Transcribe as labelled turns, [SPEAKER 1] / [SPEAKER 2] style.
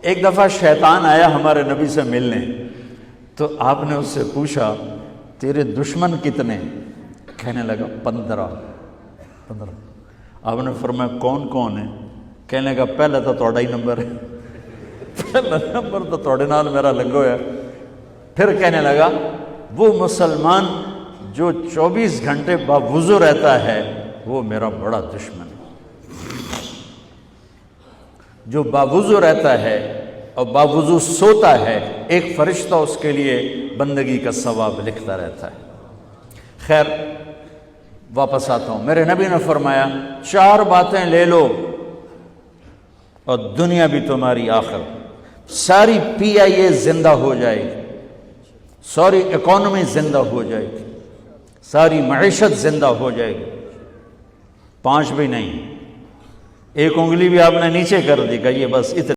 [SPEAKER 1] ایک دفعہ شیطان آیا ہمارے نبی سے ملنے، تو آپ نے اس سے پوچھا تیرے دشمن کتنے؟ کہنے لگا 15۔ آپ نے فرمایا کون کون ہے؟ کہنے لگا پہلا تو تھوڑا ہی نمبر ہے، پہلا نمبر تو تھوڑے نال میرا لگو ہے۔ پھر کہنے لگا وہ مسلمان جو 24 گھنٹے باوضو رہتا ہے وہ میرا بڑا دشمن ہے۔ جو باوضو رہتا ہے اور باوضو سوتا ہے، ایک فرشتہ اس کے لیے بندگی کا ثواب لکھتا رہتا ہے۔ خیر واپس آتا ہوں، میرے نبی نے فرمایا 4 باتیں لے لو اور دنیا بھی تمہاری آخر، ساری PIA زندہ ہو جائے گی، ساری اکانومی زندہ ہو جائے گی، ساری معیشت زندہ ہو جائے گی۔ 5 بھی نہیں، ایک انگلی بھی آپ نے نیچے کر دی کہ یہ بس اتنے